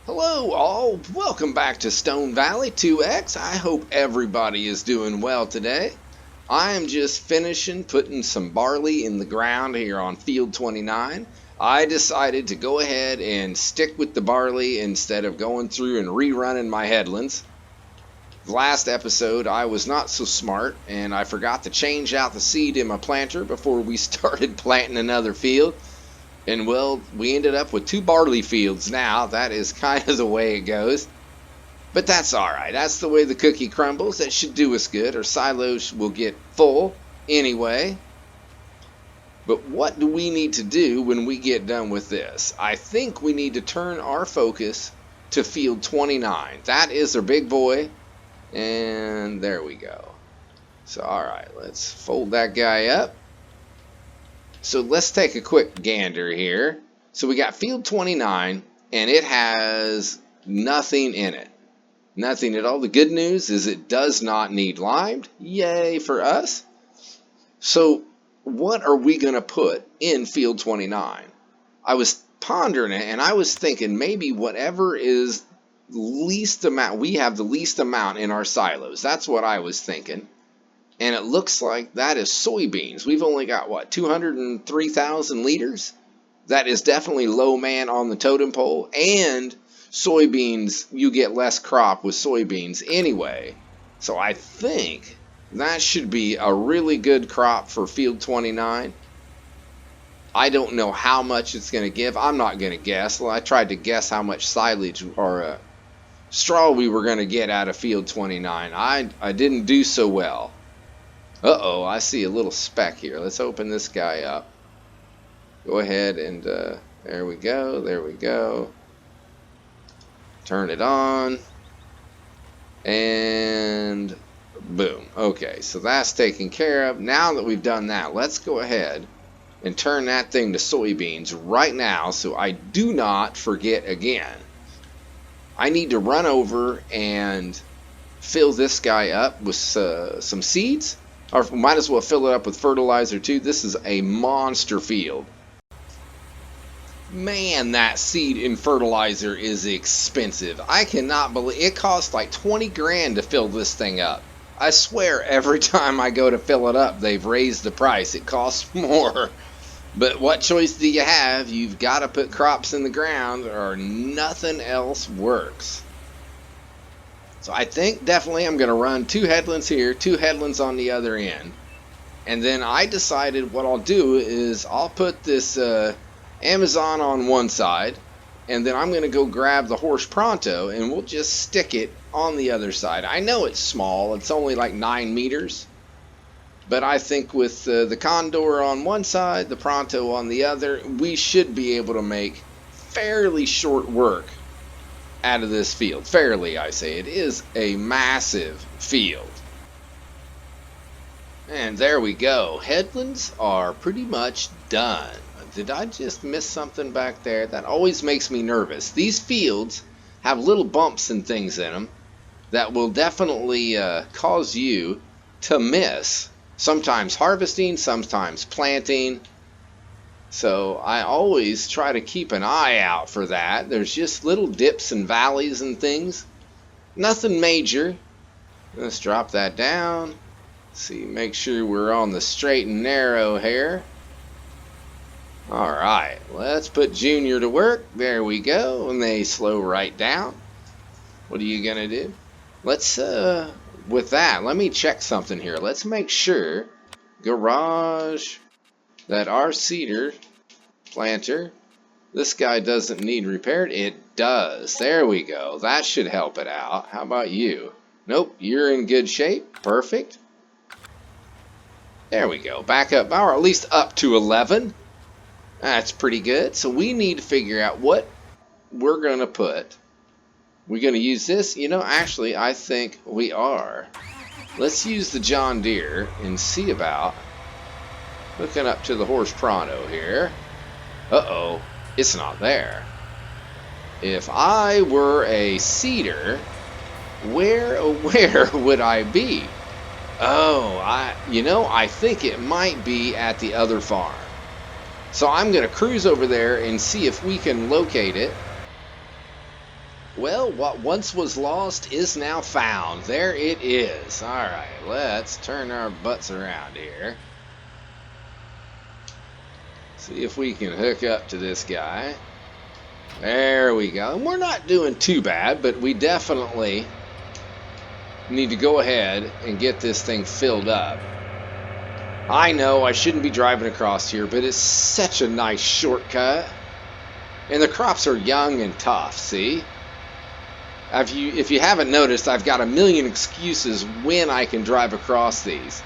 Hello all, welcome back to Stone Valley 2X. I hope everybody is doing well today. I am just finishing putting some barley in the ground here on field 29. I decided to go ahead and stick with the barley instead of going through and rerunning my headlands. Last episode I was not so smart and I forgot to change out the seed in my planter before we started planting another field. And well, we ended up with 2 barley fields now. That is kind of the way it goes. But that's alright. That's the way the cookie crumbles. That should do us good. Our silos will get full anyway. But what do we need to do when we get done with this? I think we need to turn our focus to field 29. That is our big boy. And there we go. So alright, let's fold that guy up. So let's take a quick gander here. So we got field 29 and it has nothing in it. Nothing at all. The good news is it does not need limed. Yay for us. So what are we going to put in field 29? I was pondering it and I was thinking maybe whatever is least amount. We have the least amount in our silos. That's what I was thinking. And it looks like that is soybeans. We've only got, what, 203,000 liters? That is definitely low man on the totem pole. And soybeans, you get less crop with soybeans anyway. So I think that should be a really good crop for field 29. I don't know how much it's going to give. I'm not going to guess. Well, I tried to guess how much silage or straw we were going to get out of field 29. I didn't do so well. Uh-oh, I see a little speck here. Let's open this guy up. Go ahead and, there we go, there we go. Turn it on. And boom. Okay, so that's taken care of. Now that we've done that, let's go ahead and turn that thing to soybeans right now so I do not forget again. I need to run over and fill this guy up with some seeds. Or might as well fill it up with fertilizer too. This is a monster field. Man, that seed and fertilizer is expensive. I cannot believe it costs like 20 grand to fill this thing up. I swear every time I go to fill it up, they've raised the price. It costs more. But what choice do you have? You've got to put crops in the ground or nothing else works. So I think definitely I'm going to run 2 headlands here, 2 headlands on the other end. And then I decided what I'll do is I'll put this Amazon on one side. And then I'm going to go grab the horse pronto and we'll just stick it on the other side. I know it's small. It's only like 9 meters. But I think with the condor on one side, the pronto on the other, we should be able to make fairly short work out of this field. Fairly, I say. It is a massive field. And there we go. Headlands are pretty much done. Did I just miss something back there? That always makes me nervous. These fields have little bumps and things in them that will definitely cause you to miss. Sometimes harvesting, sometimes planting. So I always try to keep an eye out for that. There's just little dips and valleys and things. Nothing major. Let's drop that down. See, make sure we're on the straight and narrow here. Alright, let's put Junior to work. There we go. And they slow right down. What are you going to do? Let's, with that, let me check something here. Let's make sure, garage, that our cedar planter, this guy doesn't need repaired. It does. There we go. That should help it out. How about you? Nope, you're in good shape. Perfect. There we go. Back up, or at least up to 11. That's pretty good. So we need to figure out what we're going to put. We're going to use this. You know, actually, I think we are. Let's use the John Deere and see about hooking up to the horse pronto here. Uh-oh, it's not there. If I were a cedar, where would I be? Oh, I think it might be at the other farm. So I'm going to cruise over there and see if we can locate it. Well, what once was lost is now found. There it is. Alright, let's turn our butts around here. See if we can hook up to this guy. There we go. And we're not doing too bad, but we definitely need to go ahead and get this thing filled up. I know I shouldn't be driving across here, but it's such a nice shortcut. And the crops are young and tough, see? If you haven't noticed, I've got a million excuses when I can drive across these.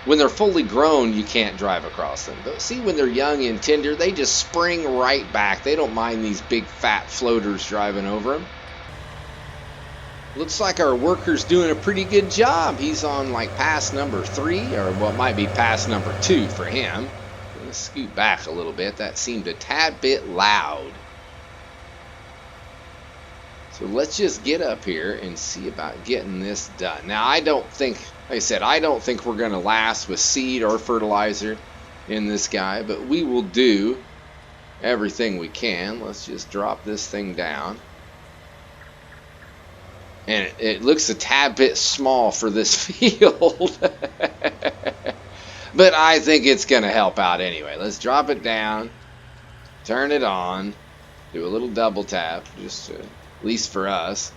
When they're fully grown, you can't drive across them. But see, when they're young and tender, they just spring right back. They don't mind these big fat floaters driving over them. Looks like our worker's doing a pretty good job. He's on like pass number 3, or what might be pass number 2 for him. Let's scoot back a little bit. That seemed a tad bit loud. So let's just get up here and see about getting this done. Now, I don't think, like I said, I don't think we're going to last with seed or fertilizer in this guy, but we will do everything we can. Let's just drop this thing down. And it looks a tad bit small for this field. But I think it's going to help out anyway. Let's drop it down, turn it on, do a little double tap, just at least for us.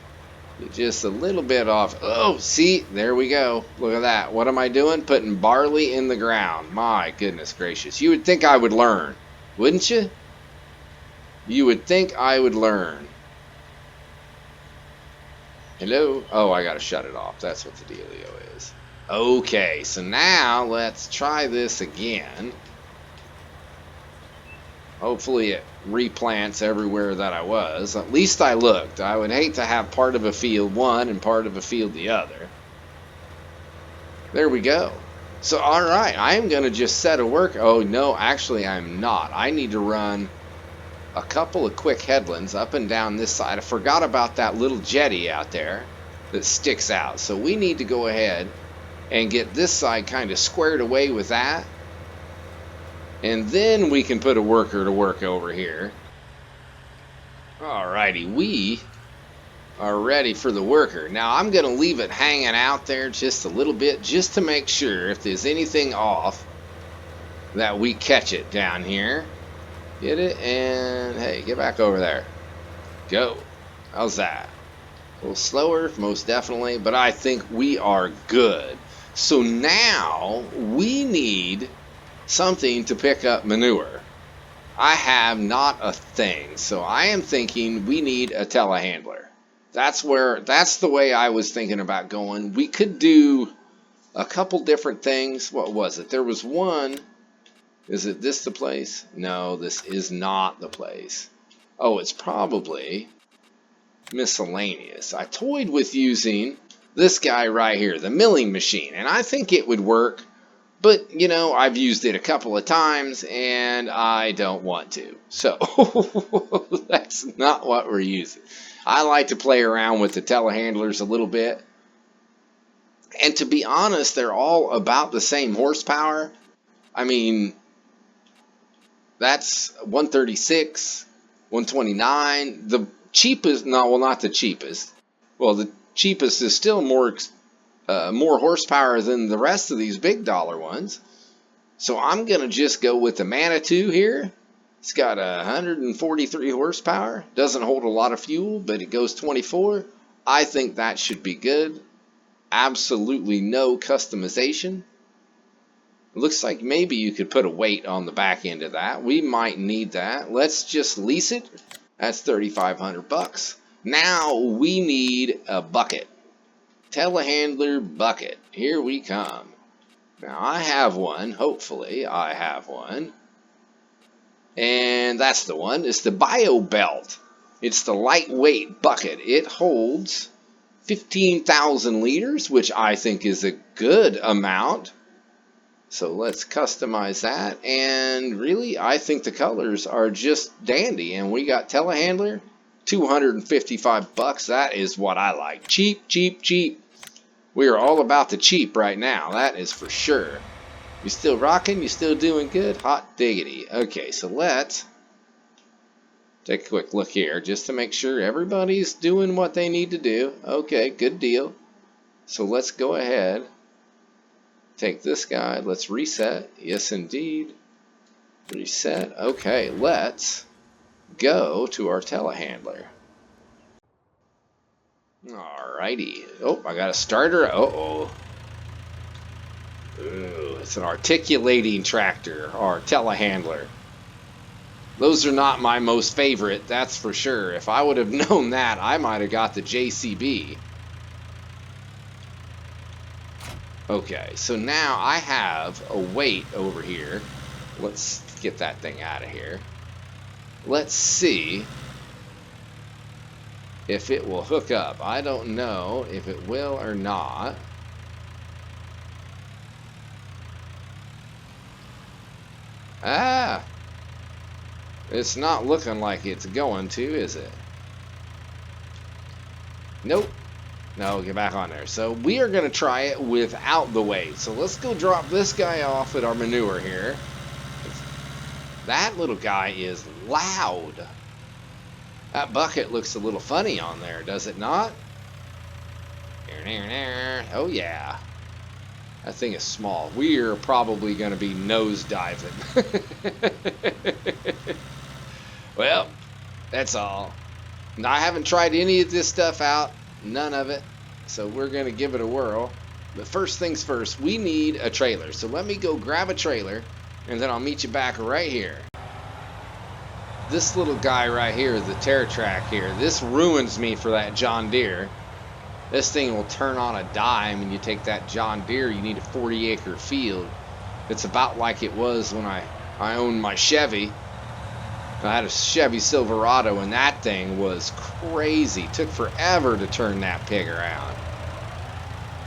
Get just a little bit off. Oh, see, there we go. Look at that. What am I doing? Putting barley in the ground. My goodness gracious. You would think I would learn, wouldn't you? You would think I would learn. Hello? Oh, I got to shut it off. That's what the dealio is. Okay, so now let's try this again. Hopefully it replants everywhere that I was. At least I looked. I would hate to have part of a field one and part of a field the other. There we go. So, alright, I am going to just set a work. Oh, no, actually I'm not. I need to run a couple of quick headlands up and down this side. I forgot about that little jetty out there that sticks out. So we need to go ahead and get this side kind of squared away with that. And then we can put a worker to work over here. Alrighty, we are ready for the worker. Now I'm going to leave it hanging out there just a little bit just to make sure if there's anything off that we catch it down here. Get it, and hey, get back over there. Go. How's that? A little slower, most definitely, but I think we are good. So now we need something to pick up manure. I have not a thing, so I am thinking we need a telehandler. That's the way I was thinking about going. We could do a couple different things. What was it? There was one. Is it this the place? No, this is not the place. Oh, it's probably miscellaneous. I toyed with using this guy right here, the milling machine, and I think it would work, but, you know, I've used it a couple of times, and I don't want to. So, that's not what we're using. I like to play around with the telehandlers a little bit, and to be honest, they're all about the same horsepower. I mean, that's 136, 129. The cheapest, no, well, not the cheapest. Well, the cheapest is still more horsepower than the rest of these big dollar ones. So I'm going to just go with the Manitou here. It's got 143 horsepower. Doesn't hold a lot of fuel, but it goes 24. I think that should be good. Absolutely no customization. Looks like maybe you could put a weight on the back end of that. We might need that. Let's just lease it. That's $3,500. Now we need a bucket. Telehandler bucket. Here we come. Now I have one. Hopefully I have one. And that's the one. It's the Bio Belt. It's the lightweight bucket. It holds 15,000 liters, which I think is a good amount. So let's customize that, and really I think the colors are just dandy. And we got telehandler, $255. That is what I like. Cheap, cheap, cheap. We are all about the cheap right now, that is for sure. You still rocking? You still doing good? Hot diggity. Okay, so let's Take a quick look here just to make sure everybody's doing what they need to do. Okay, good deal. So let's go ahead. Take this guy. Let's reset. Yes, indeed. Reset. Okay, let's go to our telehandler. Alrighty. Oh, I got a starter. Uh-oh. Ooh, it's an articulating tractor, or telehandler. Those are not my most favorite, that's for sure. If I would have known that, I might have got the JCB. Okay, so now I have a weight over here. Let's get that thing out of here. Let's see if it will hook up. I don't know if it will or not. Ah! It's not looking like it's going to, is it? Nope. No, get back on there. So we are going to try it without the weight. So let's go drop this guy off at our manure here. That little guy is loud. That bucket looks a little funny on there, does it not? Oh yeah. That thing is small. We're probably going to be nose diving. Well, that's all. Now, I haven't tried any of this stuff out. None of it. So we're going to give it a whirl. But first things first, we need a trailer. So let me go grab a trailer, and then I'll meet you back right here. This little guy right here, the TerraTrack here, this ruins me for that John Deere. This thing will turn on a dime, and you take that John Deere, you need a 40-acre field. It's about like it was when I owned my Chevy. I had a Chevy Silverado, and that thing was crazy. Took forever to turn that pig around.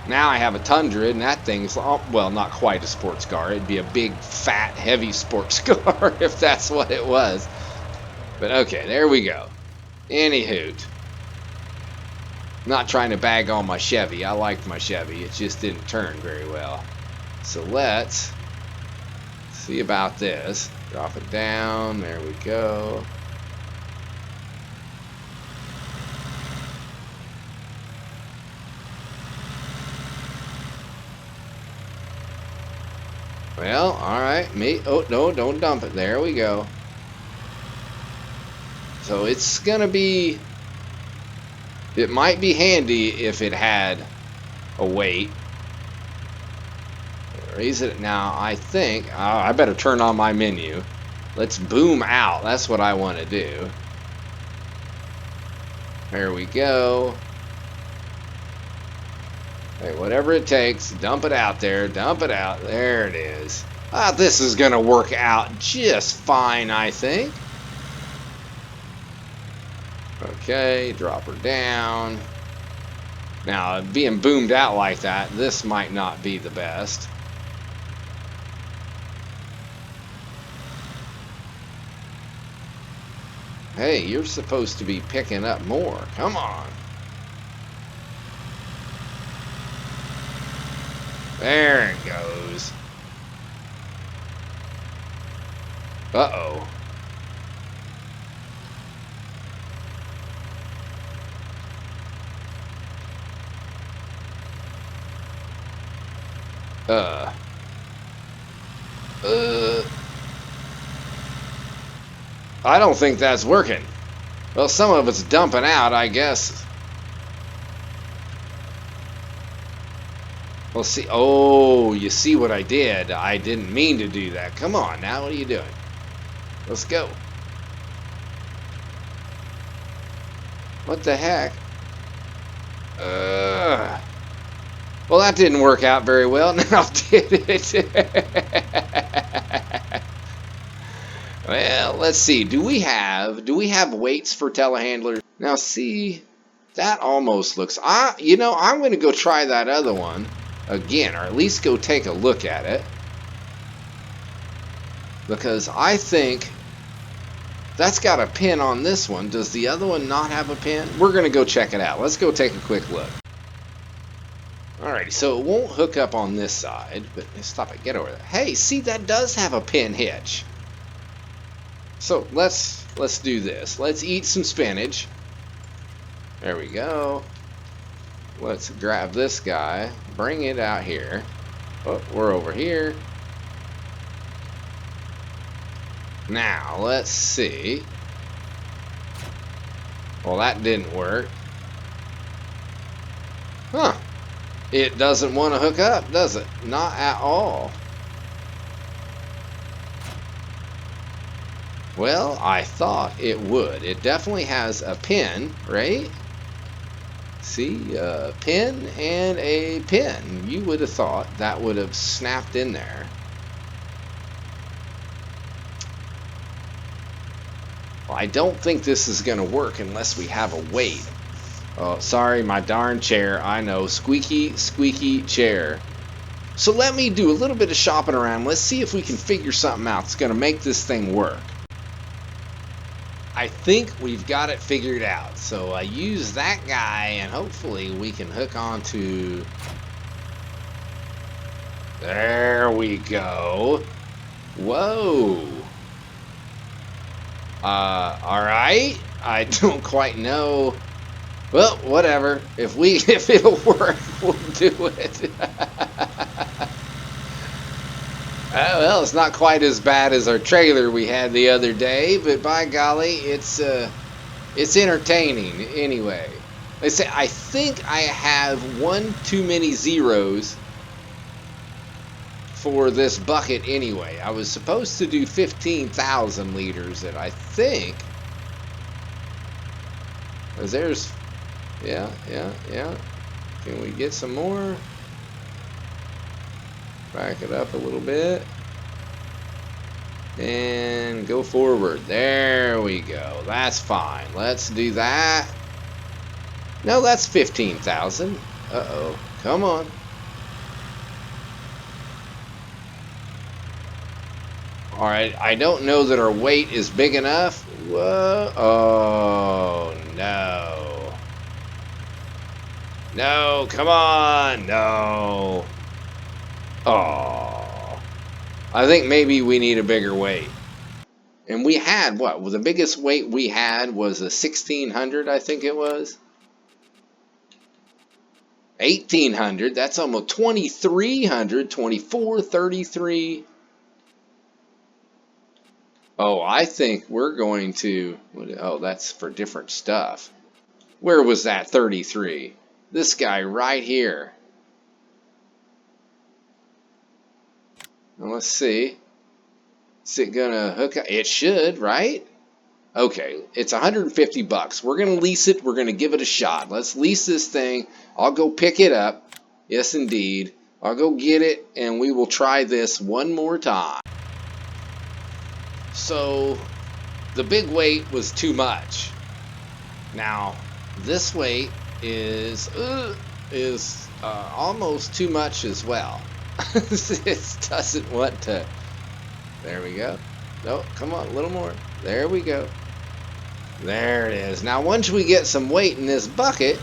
Now I have a Tundra, and that thing's, well, not quite a sports car. It'd be a big, fat, heavy sports car if that's what it was. But okay, there we go. Anyhoot. Not trying to bag on my Chevy. I liked my Chevy. It just didn't turn very well. So let's see about this. Drop it down. There we go. Well, alright. Oh, no, don't dump it. There we go. So it's going to be... It might be handy if it had a weight. Raise it now. I think I better turn on my menu. Let's boom out. That's what I want to do. There we go. Hey, whatever it takes, dump it out there. Dump it out. There it is. This is going to work out just fine, I think. Okay, drop her down. Now, being boomed out like that, this might not be the best. Hey, you're supposed to be picking up more. Come on. There it goes. Uh-oh. I don't think that's working. Well, some of it's dumping out, I guess. Well, see. Oh, you see what I did? I didn't mean to do that. Come on, now, what are you doing? Let's go. What the heck? Well, that didn't work out very well. Now, did it? Well, let's see. Do we have weights for telehandlers? Now, see, that almost looks. You know, I'm going to go try that other one again, or at least go take a look at it, because I think that's got a pin on this one. Does the other one not have a pin? We're going to go check it out. Let's go take a quick look. Alrighty, so it won't hook up on this side, but stop it, get over there. Hey, see, that does have a pin hitch. So let's let's do this. Let's eat some spinach. There we go. Let's grab this guy, bring it out here. Oh, we're over here. Now, let's see. Well, that didn't work. Huh. It doesn't want to hook up, does it? Not at all. Well, I thought it would. It definitely has a pin, right? See, a pin and a pin. You would have thought that would have snapped in there. Well, I don't think this is going to work unless we have a weight. Oh, sorry, my darn chair. I know. Squeaky, squeaky chair. So let me do a little bit of shopping around. Let's see if we can figure something out that's going to make this thing work. I think we've got it figured out. So I use that guy and hopefully we can hook onto... There we go. Whoa. Alright. I don't quite know. Well, whatever. If it'll work, we'll do it. Well, it's not quite as bad as our trailer we had the other day, but by golly, it's entertaining anyway. They say I think I have one too many zeros for this bucket anyway. I was supposed to do 15,000 liters, and I think there's yeah. Can we get some more? Back it up a little bit and go forward. There we go. That's fine. Let's do that. No, that's 15,000. Uh-oh. Come on. Alright, I don't know that our weight is big enough. Whoa. Oh, no. No, come on. No. Oh, I think maybe we need a bigger weight. And we had, what? Well, the biggest weight we had was a 1600, I think it was. 1800, that's almost 2300, 2433. Oh, I think we're going to, oh, that's for different stuff. Where was that 33? This guy right here. Well, let's see. Is it gonna hook up? It should, right? Okay, it's 150 bucks. We're gonna lease it. We're gonna give it a shot. Let's lease this thing. I'll go pick it up. Yes, indeed. I'll go get it, and we will try this one more time. So, the big weight was too much. Now, this weight is almost too much as well. It doesn't want to. There we go. No, come on, a little more. There we go. There it is. Now, once we get some weight in this bucket,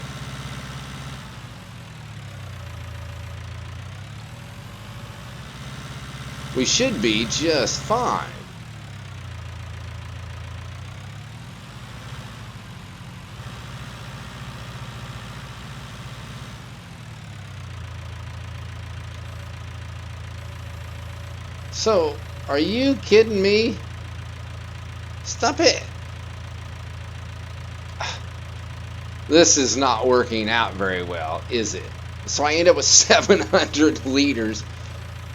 we should be just fine. So, are you kidding me? Stop it. This is not working out very well, is it? So I end up with 700 liters.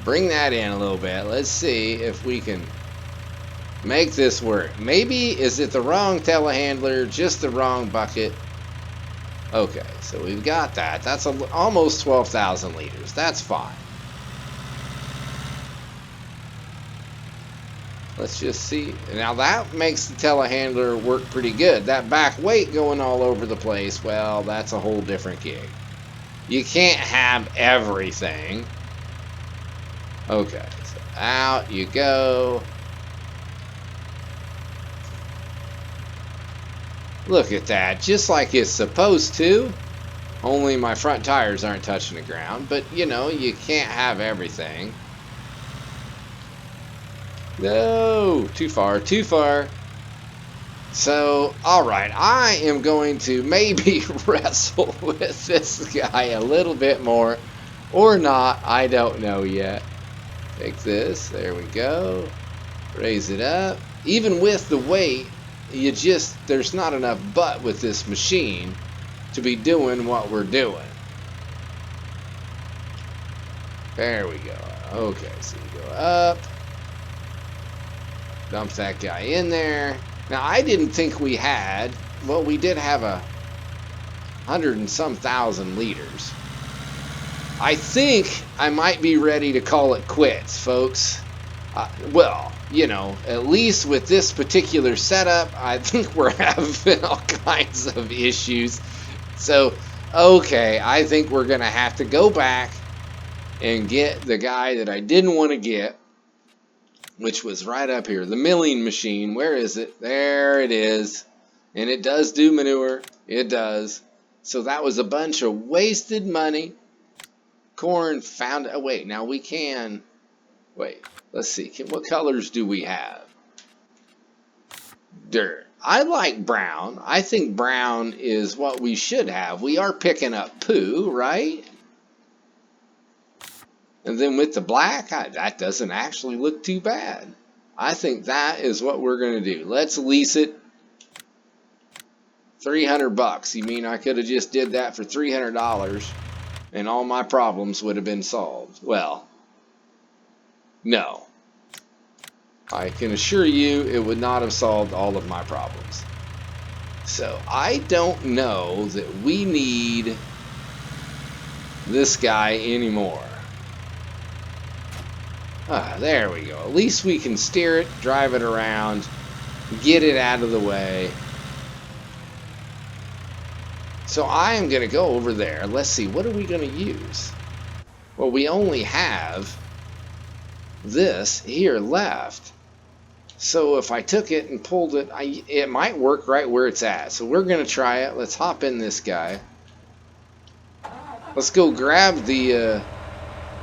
Bring that in a little bit. Let's see if we can make this work. Maybe, is it the wrong telehandler, just the wrong bucket? Okay, so we've got that. That's almost 12,000 liters. That's fine. Let's just see. Now that makes the telehandler work pretty good. That back weight going all over the place, well, that's a whole different gig. You can't have everything. Okay, so out you go. Look at that, just like it's supposed to. Only my front tires aren't touching the ground, but you know, you can't have everything. No, too far, too far. So, alright, I am going to maybe wrestle with this guy a little bit more, or not, I don't know yet. Take this, there we go, raise it up. Even with the weight, there's not enough butt with this machine to be doing what we're doing. There we go. Okay, so you go up, dump that guy in there. Now, I didn't think we had, well, we did have 100 and some thousand liters. I think I might be ready to call it quits, folks. Well, you know, at least with this particular setup, I think we're having all kinds of issues. So, okay, I think we're going to have to go back and get the guy that I didn't want to get, which was right up here, the milling machine. Where is it? There it is. And it does do manure. It does. So that was a bunch of wasted money. Corn found. Oh, wait. Now we can. Wait. Let's see. What colors do we have? Dirt. I like brown. I think brown is what we should have. We are picking up poo, right? And then with the black, that doesn't actually look too bad. I think that is what we're going to do. Let's lease it. 300 bucks. You mean I could have just did that for $300 and all my problems would have been solved? Well, no. I can assure you it would not have solved all of my problems. So I don't know that we need this guy anymore. There we go. At least we can steer it, drive it around, get it out of the way. So I am going to go over there. Let's see, what are we going to use? Well, we only have this here left. So if I took it and pulled it, it might work right where it's at. So we're going to try it. Let's hop in this guy. Let's go grab the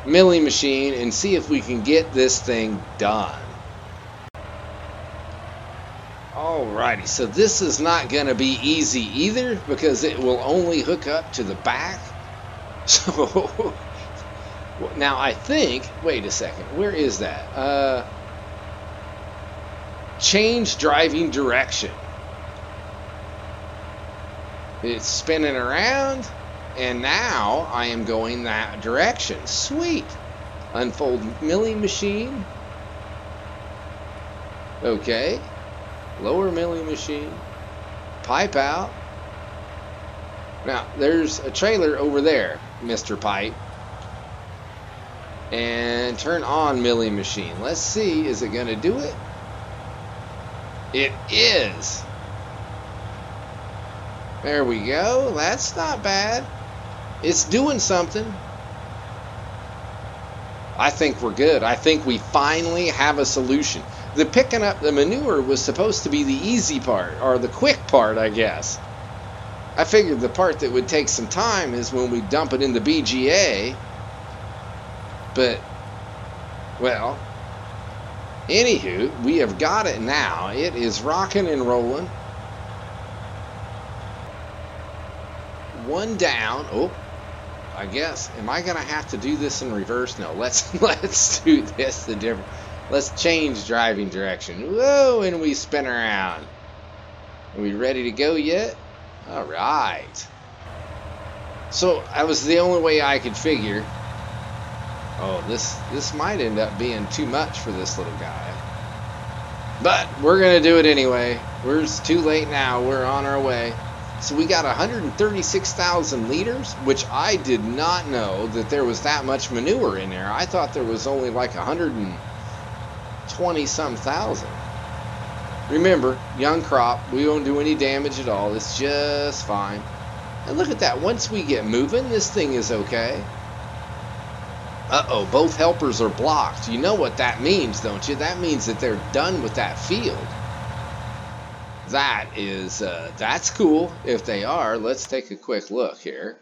milling machine and see if we can get this thing done. Alrighty, so this is not going to be easy either because it will only hook up to the back. So now I think, wait a second, where is that? Change driving direction. It's spinning around and now I am going that direction. Sweet. Unfold milling machine. Okay. Lower milling machine. Pipe out. Now, there's a trailer over there, Mr. Pipe. And turn on milling machine. Let's see, is it going to do it? It is. There we go. That's not bad. It's doing something. I think we're good. I think we finally have a solution. The picking up the manure was supposed to be the easy part, or the quick part, I guess. I figured the part that would take some time is when we dump it in the BGA. But, well, anywho, we have got it now. It is rocking and rolling. One down. Oh, I guess. Am I going to have to do this in reverse? No, let's do this the different. Let's change driving direction. Whoa, and we spin around. Are we ready to go yet? All right. So that was the only way I could figure. Oh, this might end up being too much for this little guy. But we're going to do it anyway. It's too late now. We're on our way. So we got 136,000 liters, which I did not know that there was that much manure in there. I thought there was only like 120-some thousand. Remember, young crop, we won't do any damage at all. It's just fine. And look at that. Once we get moving, this thing is okay. Uh-oh, both helpers are blocked. You know what that means, don't you? That means that they're done with that field. That is, that's cool if they are. Let's take a quick look here.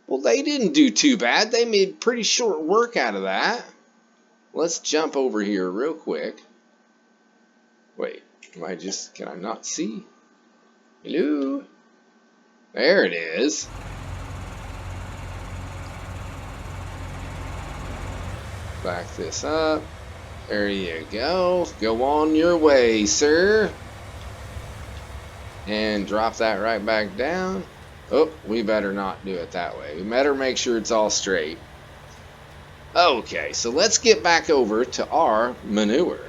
Well, they didn't do too bad. They made pretty short work out of that. Let's jump over here real quick. Wait, can I not see? Hello? There it is. Back this up. There you go. Go on your way, sir. And drop that right back down. Oh, we better not do it that way. We better make sure it's all straight. Okay, so let's get back over to our manure.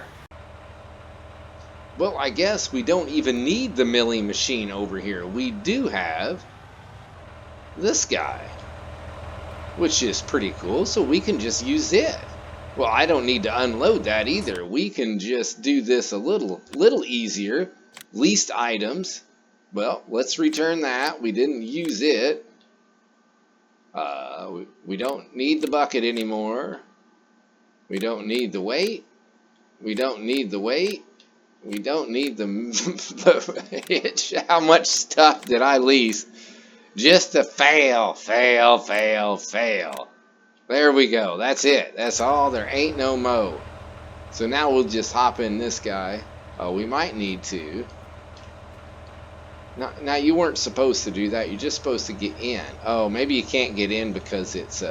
Well, I guess we don't even need the milling machine over here. We do have this guy, which is pretty cool, so we can just use it. Well, I don't need to unload that either. We can just do this a little easier. Least items. Well, let's return that. We didn't use it. We don't need the bucket anymore. We don't need the weight. We don't need the weight. We don't need the hitch. How much stuff did I lease just to fail? There we go. That's it. That's all. There ain't no mo. So now we'll just hop in this guy. Oh, we might need to. Now you weren't supposed to do that. You're just supposed to get in. Oh, maybe you can't get in because it's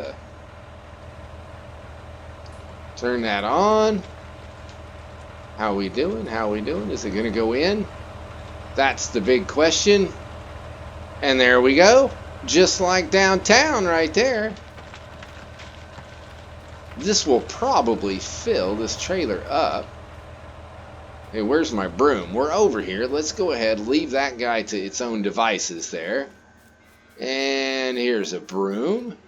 turn that on. How we doing? How we doing? Is it gonna go in? That's the big question. And there we go. Just like downtown right there. This will probably fill this trailer up. Hey, where's my broom? We're over here. Let's go ahead, leave that guy to its own devices there. And here's a broom.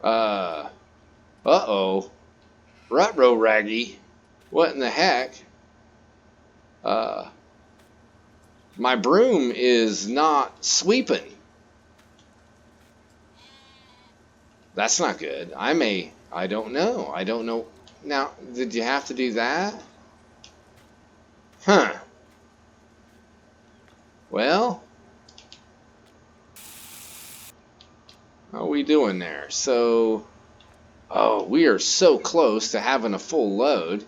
Uh-oh. Rutro Raggy. What in the heck? My broom is not sweeping. That's not good. I don't know. Now, did you have to do that? Huh. Well, how are we doing there? So, oh, we are so close to having a full load.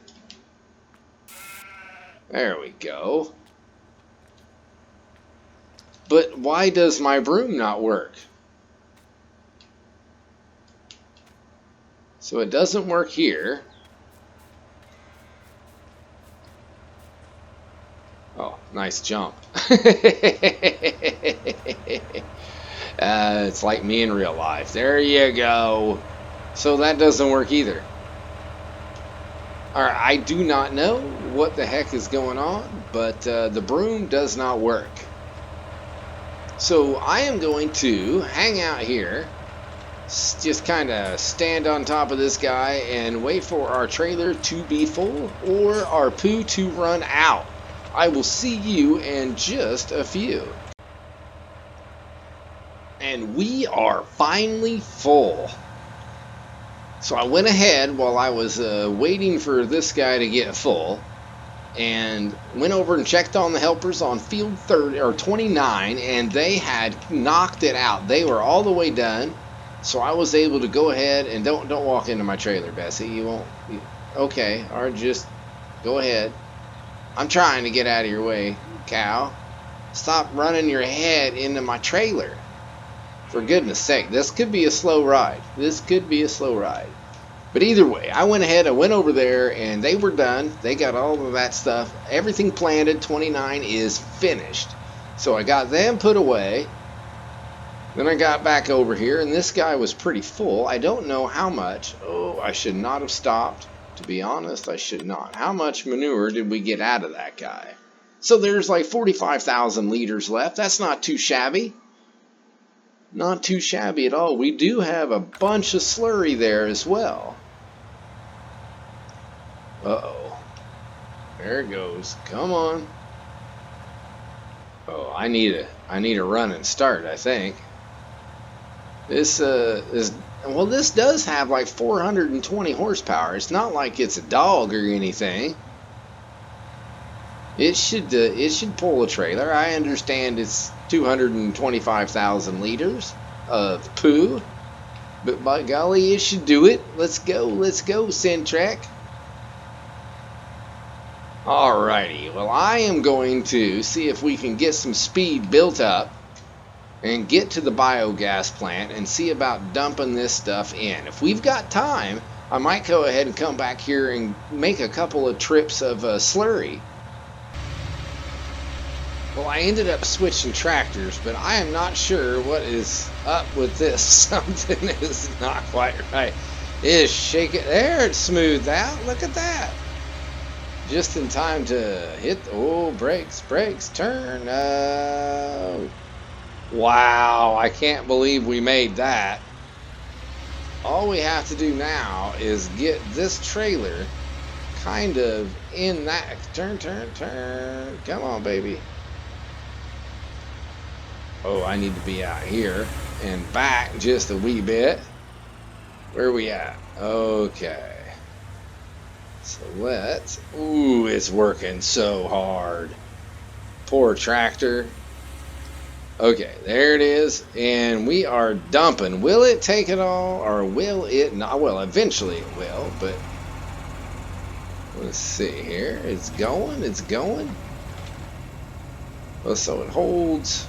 There we go. But why does my broom not work? So it doesn't work here. Oh, nice jump. It's like me in real life. There you go. So that doesn't work either. Alright, I do not know what the heck is going on, but the broom does not work. So I am going to hang out here, just kind of stand on top of this guy and wait for our trailer to be full or our poo to run out. I will see you in just a few. And we are finally full. So I went ahead while I was waiting for this guy to get full and went over and checked on the helpers on field 30 or 29, and they had knocked it out. They were all the way done. So I was able to go ahead and don't walk into my trailer, Bessie. You won't. Okay, or just go ahead. I'm trying to get out of your way, cow. Stop running your head into my trailer. For goodness sake, this could be a slow ride. This could be a slow ride. But either way, I went ahead, I went over there, and they were done. They got all of that stuff. Everything planted, 29 is finished. So I got them put away. Then I got back over here, and this guy was pretty full. I don't know how much. Oh, I should not have stopped. To be honest, I should not. How much manure did we get out of that guy? So there's like 45,000 liters left. That's not too shabby. Not too shabby at all. We do have a bunch of slurry there as well. Uh-oh. There it goes. Come on. Oh, I need a run and start, I think. This this does have like 420 horsepower. It's not like it's a dog or anything. It should pull a trailer. I understand it's 225,000 liters of poo, but by golly, it should do it. Let's go, Centrec. Alrighty, well I am going to see if we can get some speed built up and get to the biogas plant and see about dumping this stuff in. If we've got time, I might go ahead and come back here and make a couple of trips of slurry. Well, I ended up switching tractors, but I am not sure what is up with this. Something is not quite right. It is shaking. There, it's smoothed out. Look at that. Just in time to hit. Oh, brakes, turn. Wow, I can't believe we made that. All we have to do now is get this trailer kind of in that. Turn. Come on, baby. Oh, I need to be out here and back just a wee bit. Where are we at? Okay. So let's... Ooh, it's working so hard. Poor tractor. Okay, there it is. And we are dumping. Will it take it all or will it not? Well, eventually it will, but... Let's see here. It's going. Well, so it holds...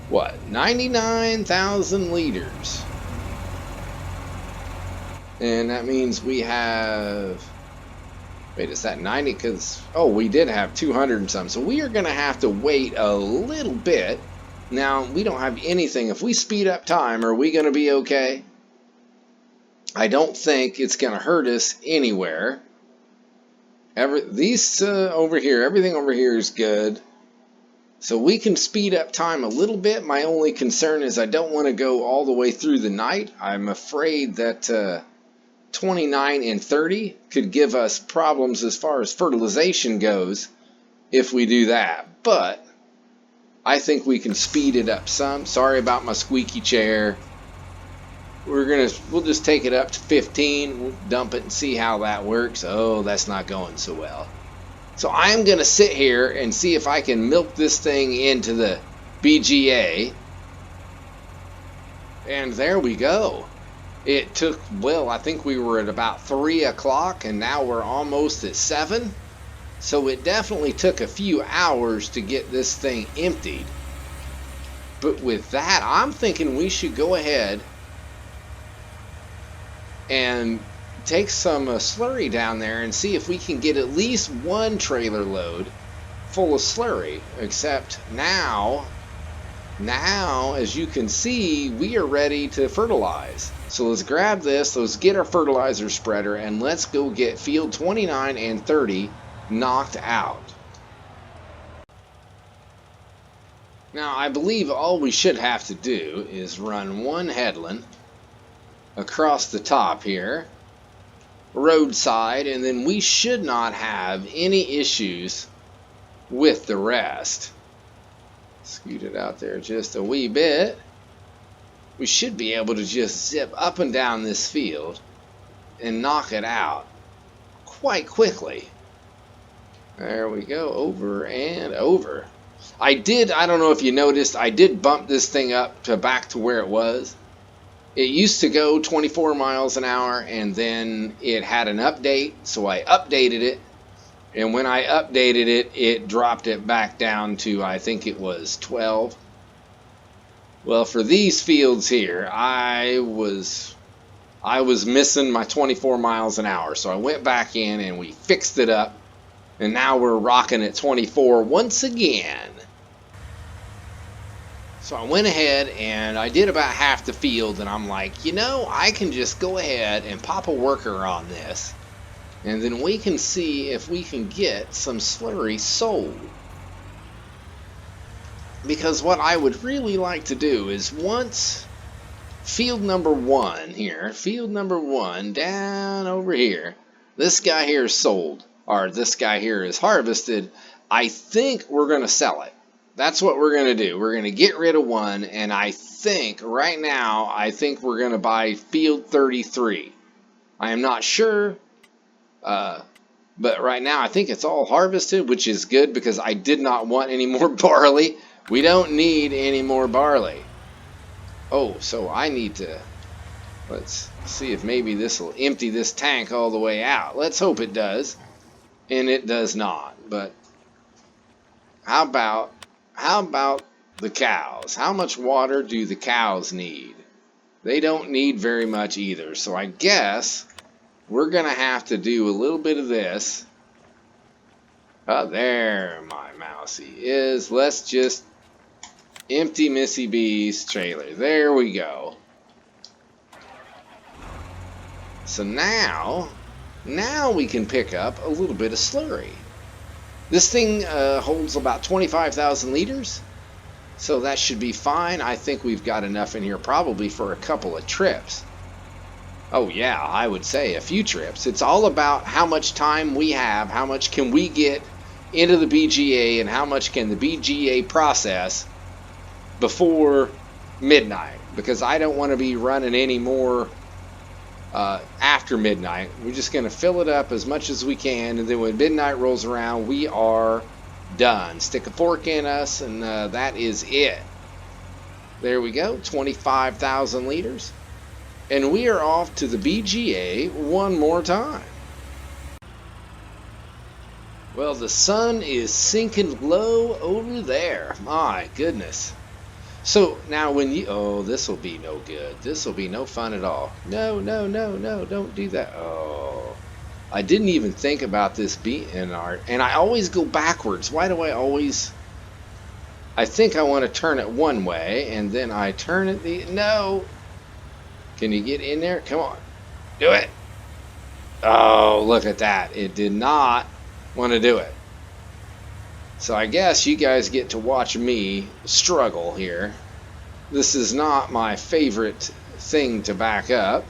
What? 99,000 liters. And that means we have... Wait, is that 90? Because, oh, we did have 200 and some. So we are going to have to wait a little bit. Now, we don't have anything. If we speed up time, are we going to be okay? I don't think it's going to hurt us anywhere. These over here, everything over here is good. So we can speed up time a little bit. My only concern is I don't want to go all the way through the night. I'm afraid that 29 and 30 could give us problems as far as fertilization goes if we do that. But I think we can speed it up some. Sorry about my squeaky chair. We'll just take it up to 15. We'll dump it and see how that works. Oh, that's not going so well. So I'm going to sit here and see if I can milk this thing into the BGA. And there we go. It took, well, I think we were at about 3 o'clock and now we're almost at 7. So it definitely took a few hours to get this thing emptied. But with that, I'm thinking we should go ahead and take some slurry down there and see if we can get at least one trailer load full of slurry. Except now as you can see, we are ready to fertilize. So let's grab this, let's get our fertilizer spreader, and let's go get field 29 and 30 knocked out. Now I believe all we should have to do is run one headland across the top here, roadside, and then we should not have any issues with the rest. Scoot it out there just a wee bit. We should be able to just zip up and down this field and knock it out quite quickly. There we go, over and over. I don't know if you noticed, I did bump this thing up to back to where it was. It used to go 24 miles an hour, and then it had an update, so I updated it. And when I updated it, it dropped it back down to, I think it was 12. Well, for these fields here, I was missing my 24 miles an hour, so I went back in and we fixed it up, and now we're rocking at 24 once again. So I went ahead and I did about half the field, and I'm like, you know, I can just go ahead and pop a worker on this, and then we can see if we can get some slurry sold. Because what I would really like to do is once field number 1 here, field number 1 down over here, this guy here is sold, or this guy here is harvested, I think we're going to sell it. That's what we're going to do. We're going to get rid of 1, and I think right now, I think we're going to buy field 33. I am not sure, but right now I think it's all harvested, which is good because I did not want any more barley. We don't need any more barley. Oh, so I need to, let's see if maybe this will empty this tank all the way out. Let's hope it does. and it does not. But how about the cows? How much water do the cows need? They don't need very much either. So I guess we're going to have to do a little bit of this. Oh, there my mousey is. Let's just empty Missy B's trailer. There we go. So now we can pick up a little bit of slurry. This thing holds about 25,000 liters. So that should be fine. I think we've got enough in here probably for a couple of trips. Oh yeah, I would say a few trips. It's all about how much time we have, how much can we get into the BGA, and how much can the BGA process before midnight. Because I don't want to be running any more after midnight. We're just going to fill it up as much as we can, and then when midnight rolls around, we are done. Stick a fork in us, and that is it. There we go, 25,000 liters. And we are off to the BGA one more time. Well, the sun is sinking low over there. My goodness. So now when you... Oh, this will be no good. This will be no fun at all. No, no, no, no, don't do that. Oh. I didn't even think about this being art. And I always go backwards. Why do I always... I think I want to turn it one way, and then I turn it the... No! Can you get in there? Come on. Do it! Oh, look at that. It did not want to do it. So I guess you guys get to watch me struggle here. This is not my favorite thing to back up.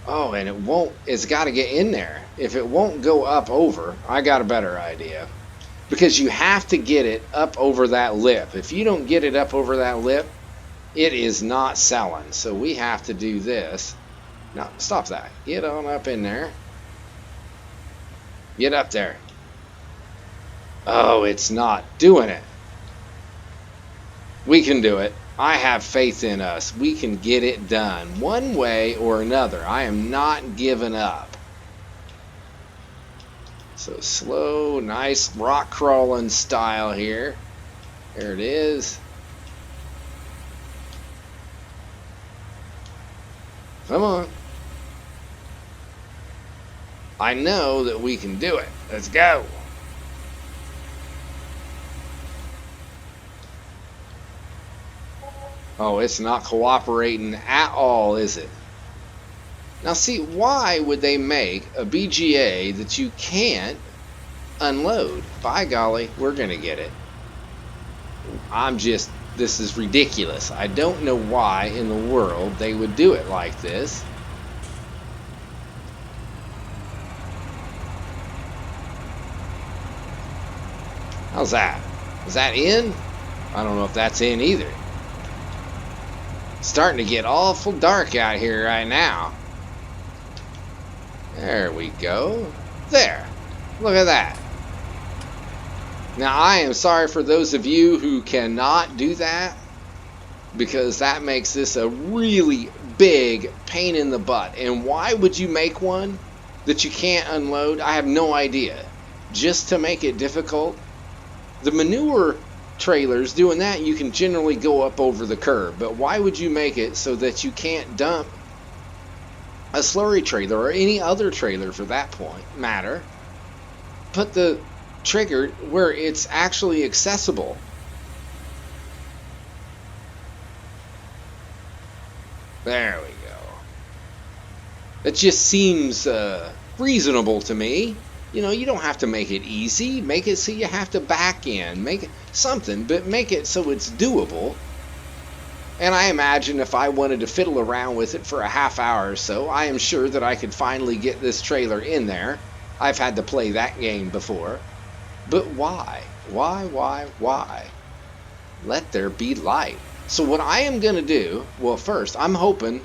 Oh, and it won't... It's got to get in there. If it won't go up over, I got a better idea. Because you have to get it up over that lip. If you don't get it up over that lip, it is not selling. So we have to do this. No, stop that. Get on up in there. Get up there. Oh, it's not doing it. We can do it. I have faith in us. We can get it done one way or another. I am not giving up. So slow, nice rock crawling style here. There it is. Come on. I know that we can do it. Let's go. Oh, it's not cooperating at all, is it? Now see, why would they make a BGA that you can't unload? By golly, we're going to get it. This is ridiculous. I don't know why in the world they would do it like this. How's that? Is that in? I don't know if that's in either. It's starting to get awful dark out here right now. There we go. There. Look at that. Now, I am sorry for those of you who cannot do that, because that makes this a really big pain in the butt. And why would you make one that you can't unload? I have no idea. Just to make it difficult. The manure trailers, doing that, you can generally go up over the curb. But why would you make it so that you can't dump a slurry trailer, or any other trailer for that matter? Put the trigger where it's actually accessible. There we go. It just seems reasonable to me. You know, you don't have to make it easy. Make it so you have to back in. Make it something, but make it so it's doable. And I imagine if I wanted to fiddle around with it for a half hour or so, I am sure that I could finally get this trailer in there. I've had to play that game before. But why? Why? Let there be light. So what I am going to do, well, first, I'm hoping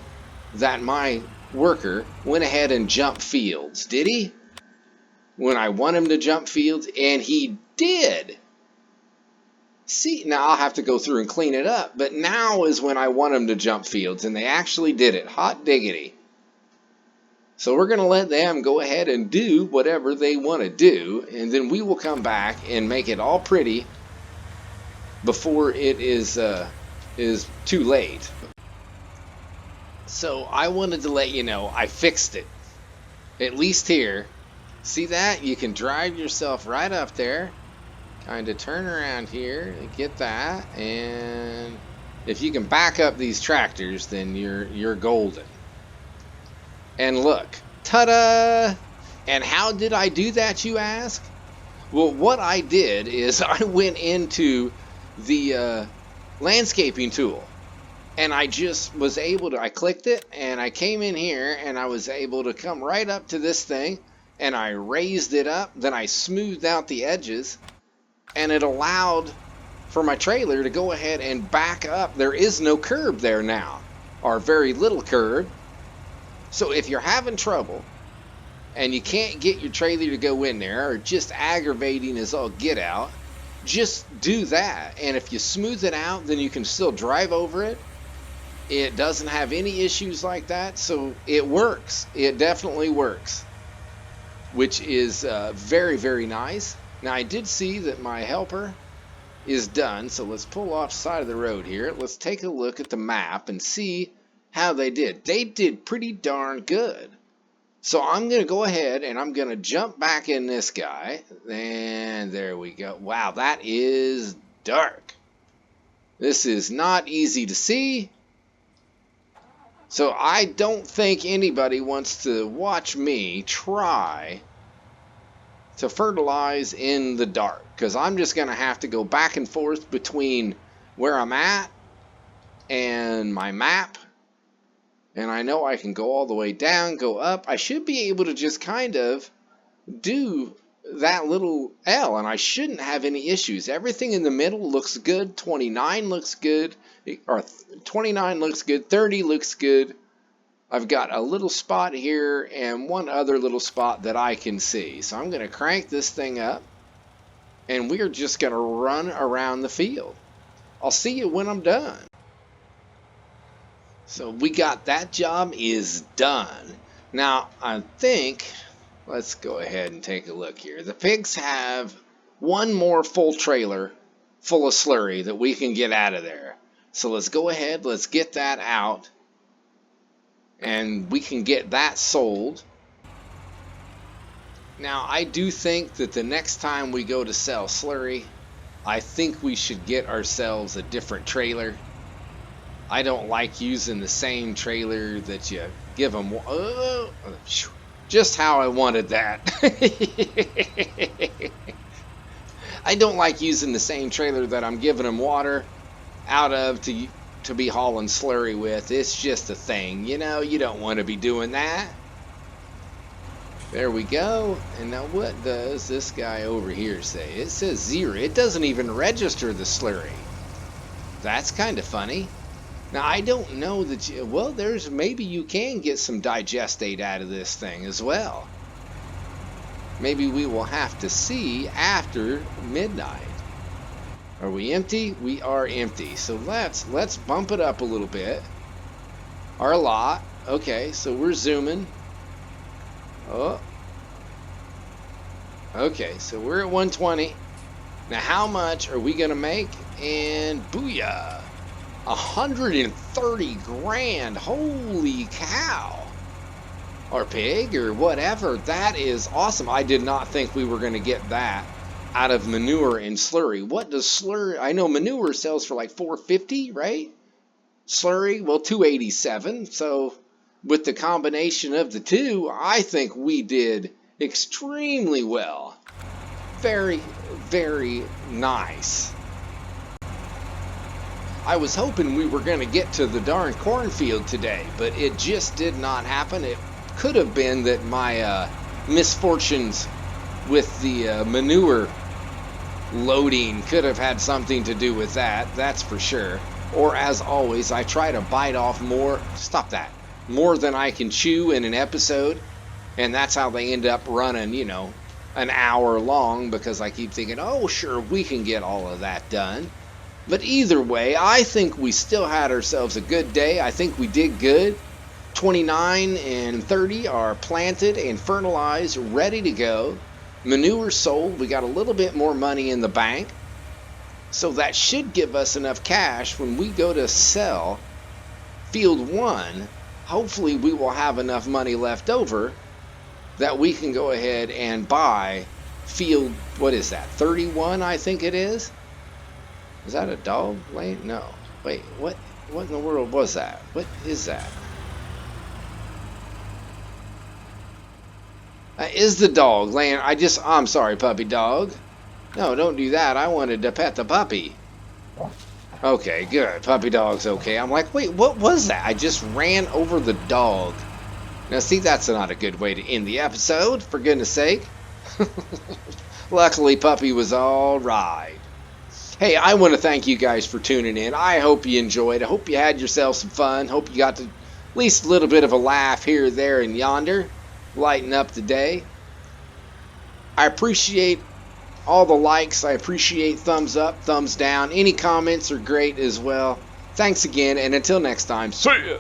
that my worker went ahead and jumped fields. Did he? When I want him to jump fields, and he did. See, now I'll have to go through and clean it up, but now is when I want him to jump fields, and they actually did it. Hot diggity. So we're going to let them go ahead and do whatever they want to do, and then we will come back and make it all pretty before it is too late. So I wanted to let you know I fixed it, at least here. See that? You can drive yourself right up there, kind of turn around here, get that, and if you can back up these tractors, then you're golden. And look, ta-da! And how did I do that, you ask? Well, what I did is I went into the landscaping tool, and I just was able to, I clicked it, and I came in here, and I was able to come right up to this thing, and I raised it up, then I smoothed out the edges, and it allowed for my trailer to go ahead and back up. There is no curb there now, or very little curb. So if you're having trouble and you can't get your trailer to go in there, or just aggravating as all get out, just do that. And if you smooth it out, then you can still drive over it. It doesn't have any issues like that, so it works. It definitely works, which is very, very nice. Now I did see that my helper is done, so let's pull off the side of the road here. Let's take a look at the map and see how they did. They did pretty darn good. So I'm going to go ahead and I'm going to jump back in this guy. And there we go. Wow, that is dark. This is not easy to see. So I don't think anybody wants to watch me try to fertilize in the dark, because I'm just going to have to go back and forth between where I'm at and my map. And I know I can go all the way down, go up. I should be able to just kind of do that little L, and I shouldn't have any issues. Everything in the middle looks good. 29 looks good, or 29 looks good. 30 looks good. I've got a little spot here and one other little spot that I can see. So I'm going to crank this thing up, and we're just going to run around the field. I'll see you when I'm done. So we got that job is done. Now I think, let's go ahead and take a look here. The pigs have one more full trailer full of slurry that we can get out of there. So let's go ahead, let's get that out, and we can get that sold. Now I do think that the next time we go to sell slurry, I think we should get ourselves a different trailer. I don't like using the same trailer that you give them. Just how I wanted that. I don't like using the same trailer that I'm giving them water out of to be hauling slurry with. It's just a thing, you know. You don't want to be doing that. There we go. And now what does this guy over here say? It says 0. It doesn't even register the slurry. That's kind of funny. Now I don't know that you, well, there's, maybe you can get some digestate out of this thing as well. Maybe we will have to see after midnight. Are we empty? We are empty. So let's bump it up a little bit. Our lot. Okay, so we're zooming. Oh. Okay, so we're at 120. Now how much are we gonna make? And booyah! 130 grand. Holy cow. Or pig or whatever. That is awesome. I did not think we were going to get that out of manure and slurry. What does slurry? I know manure sells for like $4.50, right? Slurry, well, $2.87. So with the combination of the two, I think we did extremely well. Very, very nice. I was hoping we were going to get to the darn cornfield today, but it just did not happen. It could have been that my misfortunes with the manure loading could have had something to do with that, that's for sure. Or as always, I try to bite off more, stop that, more than I can chew in an episode, and that's how they end up running, you know, an hour long, because I keep thinking, oh sure, we can get all of that done. But either way, I think we still had ourselves a good day. I think we did good. 29 and 30 are planted and fertilized, ready to go. Manure sold. We got a little bit more money in the bank. So that should give us enough cash when we go to sell field 1. Hopefully we will have enough money left over that we can go ahead and buy field, what is that, 31 I think it is? Is that a dog lane? No. Wait, what in the world was that? What is that? That is the dog laying. I'm sorry, puppy dog. No, don't do that. I wanted to pet the puppy. Okay, good. Puppy dog's okay. I'm like, wait, what was that? I just ran over the dog. Now, see, that's not a good way to end the episode, for goodness sake. Luckily, puppy was all right. Hey, I want to thank you guys for tuning in. I hope you enjoyed. I hope you had yourself some fun. Hope you got to at least a little bit of a laugh here, there, and yonder. Lighten up the day. I appreciate all the likes. I appreciate thumbs up, thumbs down. Any comments are great as well. Thanks again, and until next time, see ya!